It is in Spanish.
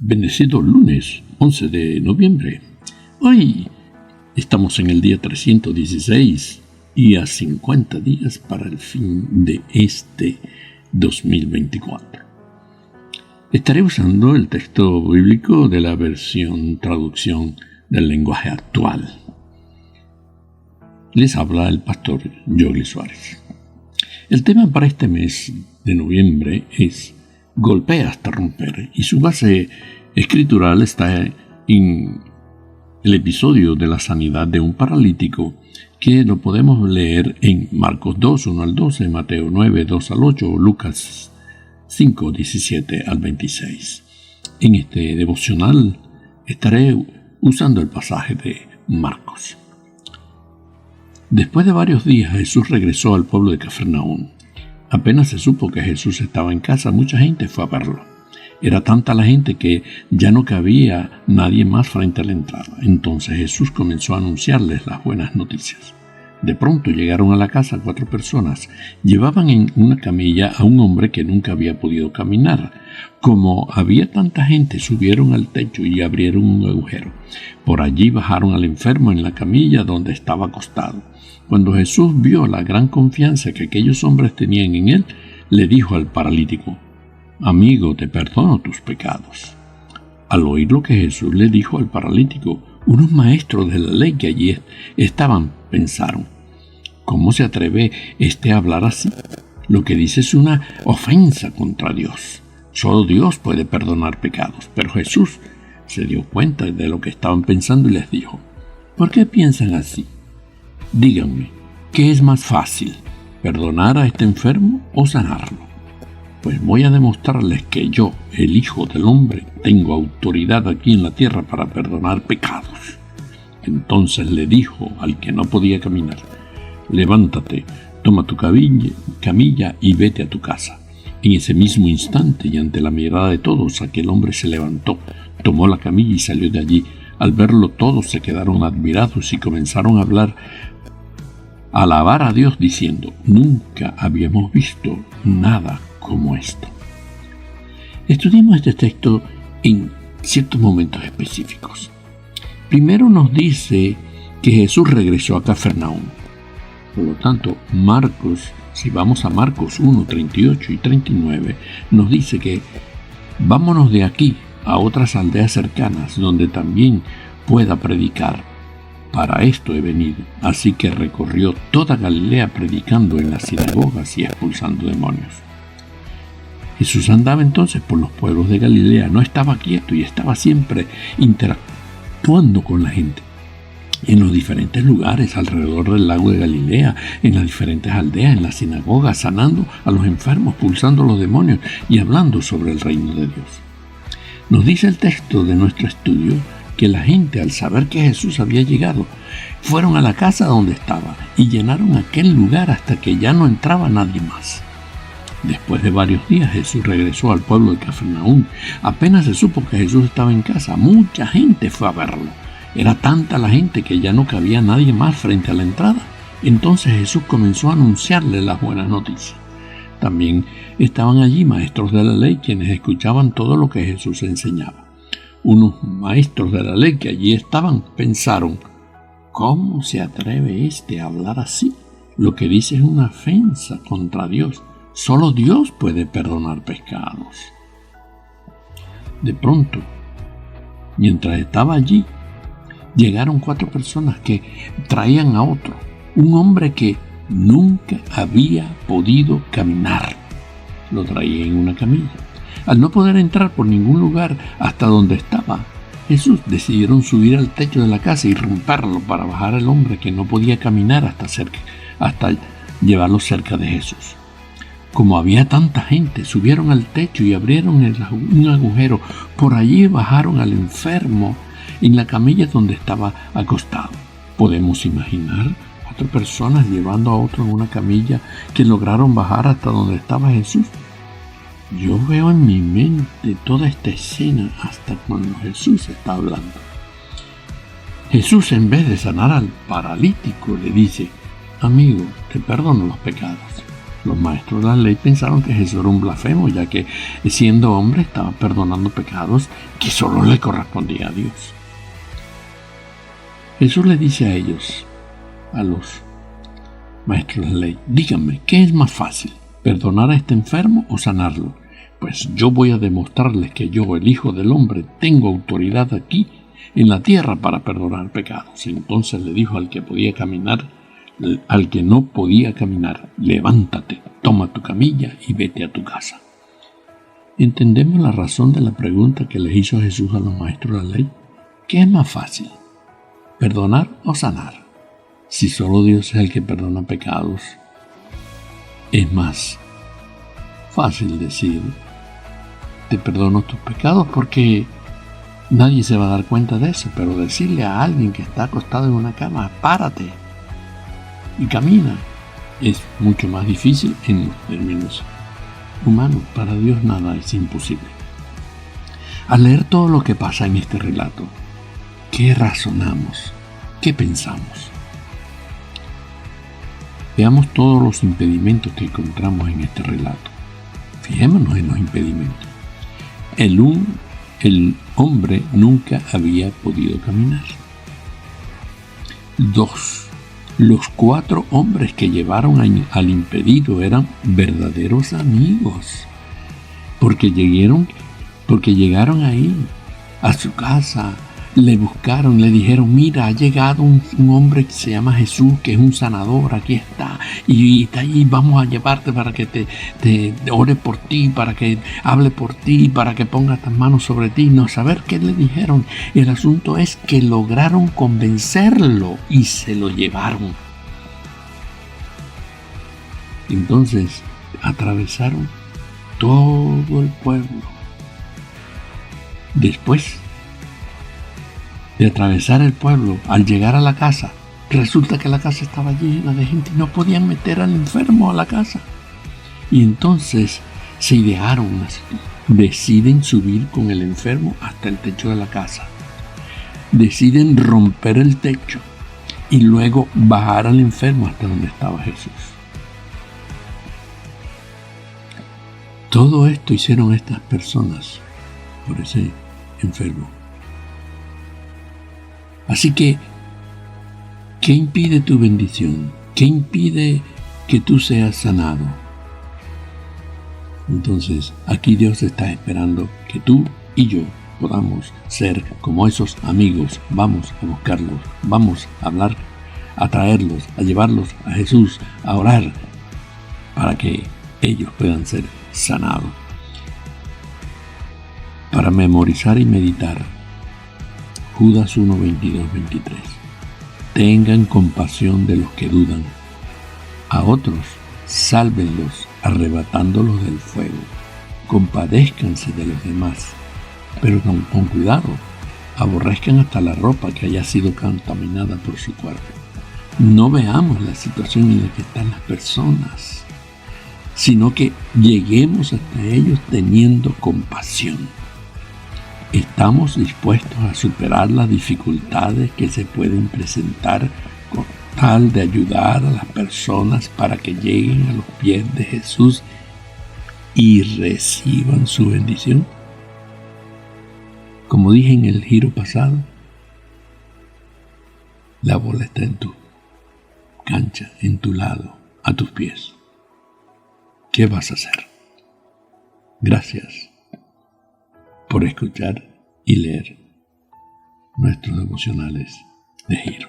Bendecido lunes 11 de noviembre. Hoy estamos en el día 316 y a 50 días para el fin de este 2024. Estaré usando el texto bíblico de la versión traducción del lenguaje actual. Les habla el pastor Joely Suárez. El tema para este mes de noviembre es Golpea hasta romper, y su base escritural está en el episodio de la sanidad de un paralítico, que lo podemos leer en Marcos 2, 1 al 12, Mateo 9, 2 al 8, o Lucas 5, 17 al 26. En este devocional estaré usando el pasaje de Marcos. Después de varios días, Jesús regresó al pueblo de Cafarnaúm. Apenas se supo que Jesús estaba en casa, mucha gente fue a verlo. Era tanta la gente que ya no cabía nadie más frente a la entrada. Entonces Jesús comenzó a anunciarles las buenas noticias. De pronto llegaron a la casa 4 personas. Llevaban en una camilla a un hombre que nunca había podido caminar. Como había tanta gente, subieron al techo y abrieron un agujero. Por allí bajaron al enfermo en la camilla donde estaba acostado. Cuando Jesús vio la gran confianza que aquellos hombres tenían en él, le dijo al paralítico: «Amigo, te perdono tus pecados». Al oír lo que Jesús le dijo al paralítico, unos maestros de la ley que allí estaban pensaron: ¿cómo se atreve a hablar así? Lo que dice es una ofensa contra Dios. Solo Dios puede perdonar pecados. Pero Jesús se dio cuenta de lo que estaban pensando y les dijo: ¿por qué piensan así? Díganme, ¿qué es más fácil, perdonar a este enfermo o sanarlo? Pues voy a demostrarles que yo, el Hijo del Hombre, tengo autoridad aquí en la tierra para perdonar pecados. Entonces le dijo al que no podía caminar: levántate, toma tu camilla y vete a tu casa. En ese mismo instante y ante la mirada de todos, aquel hombre se levantó, tomó la camilla y salió de allí. Al verlo todos se quedaron admirados y comenzaron a alabar a Dios diciendo: nunca habíamos visto nada como esto. Estudiemos este texto en ciertos momentos específicos. Primero nos dice que Jesús regresó a Cafarnaúm. Por lo tanto, si vamos a Marcos 1, 38 y 39, nos dice que vámonos de aquí a otras aldeas cercanas donde también pueda predicar. Para esto he venido. Así que recorrió toda Galilea predicando en las sinagogas y expulsando demonios. Jesús andaba entonces por los pueblos de Galilea, no estaba quieto y estaba siempre interactuando con la gente. En los diferentes lugares alrededor del lago de Galilea, en las diferentes aldeas, en las sinagogas, sanando a los enfermos, expulsando a los demonios y hablando sobre el reino de Dios. Nos dice el texto de nuestro estudio que la gente, al saber que Jesús había llegado, fueron a la casa donde estaba y llenaron aquel lugar hasta que ya no entraba nadie más. Después de varios días, Jesús regresó al pueblo de Cafarnaúm. Apenas se supo que Jesús estaba en casa, mucha gente fue a verlo. Era tanta la gente que ya no cabía nadie más frente a la entrada. Entonces Jesús comenzó a anunciarle las buenas noticias. También estaban allí maestros de la ley quienes escuchaban todo lo que Jesús enseñaba. Unos maestros de la ley que allí estaban pensaron: ¿cómo se atreve a hablar así? Lo que dice es una ofensa contra Dios. Solo Dios puede perdonar pecados. De pronto, mientras estaba allí, llegaron 4 personas que traían a otro, un hombre que nunca había podido caminar. Lo traía en una camilla. Al no poder entrar por ningún lugar hasta donde estaba Jesús, decidieron subir al techo de la casa y romperlo para bajar al hombre que no podía caminar hasta llevarlo cerca de Jesús. Como había tanta gente, subieron al techo y abrieron un agujero. Por allí bajaron al enfermo en la camilla donde estaba acostado. Podemos imaginar 4 personas llevando a otro en una camilla que lograron bajar hasta donde estaba Jesús. Yo veo en mi mente toda esta escena hasta cuando Jesús está hablando. Jesús, en vez de sanar al paralítico, le dice: amigo, te perdono los pecados. Los maestros de la ley pensaron que Jesús era un blasfemo, ya que siendo hombre estaba perdonando pecados que solo le correspondía a Dios. Jesús le dice a ellos, a los maestros de la ley, díganme, ¿qué es más fácil? ¿Perdonar a este enfermo o sanarlo? Pues yo voy a demostrarles que yo, el Hijo del Hombre, tengo autoridad aquí en la tierra para perdonar pecados. Entonces le dijo al que podía caminar, al que no podía caminar, levántate, toma tu camilla y vete a tu casa. ¿Entendemos la razón de la pregunta que les hizo Jesús a los maestros de la ley? ¿Qué es más fácil? ¿Perdonar o sanar? Si solo Dios es el que perdona pecados, es más fácil decir, te perdono tus pecados porque nadie se va a dar cuenta de eso, pero decirle a alguien que está acostado en una cama, párate y camina, es mucho más difícil en los términos humanos. Para Dios nada es imposible. Al leer todo lo que pasa en este relato, ¿qué razonamos? ¿Qué pensamos? Veamos todos los impedimentos que encontramos en este relato. Fijémonos en los impedimentos. El hombre nunca había podido caminar. 2. Los 4 hombres que llevaron al impedido eran verdaderos amigos, porque llegaron ahí a su casa, le buscaron, le dijeron, mira, ha llegado un hombre que se llama Jesús, que es un sanador, aquí está, y está ahí, vamos a llevarte para que te ore por ti, para que hable por ti, para que ponga las manos sobre ti. No saber qué le dijeron. El asunto es que lograron convencerlo y se lo llevaron. Entonces atravesaron todo el pueblo. Después de atravesar el pueblo, al llegar a la casa, resulta que la casa estaba llena de gente y no podían meter al enfermo a la casa. Y entonces se idearon deciden subir con el enfermo hasta el techo de la casa. Deciden romper el techo y luego bajar al enfermo hasta donde estaba Jesús. Todo esto hicieron estas personas por ese enfermo. Así que, ¿qué impide tu bendición? ¿Qué impide que tú seas sanado? Entonces, aquí Dios está esperando que tú y yo podamos ser como esos amigos. Vamos a buscarlos, vamos a hablar, a traerlos, a llevarlos a Jesús, a orar para que ellos puedan ser sanados. Para memorizar y meditar, Judas 1, 22, 23. Tengan compasión de los que dudan. A otros, sálvenlos arrebatándolos del fuego. Compadézcanse de los demás, pero con cuidado. Aborrezcan hasta la ropa que haya sido contaminada por su cuerpo. No veamos la situación en la que están las personas, sino que lleguemos hasta ellos teniendo compasión. Estamos dispuestos a superar las dificultades que se pueden presentar con tal de ayudar a las personas para que lleguen a los pies de Jesús y reciban su bendición. Como dije en el giro pasado, la bola está en tu cancha, en tu lado, a tus pies. ¿Qué vas a hacer? Gracias por escuchar y leer nuestros devocionales de Gil.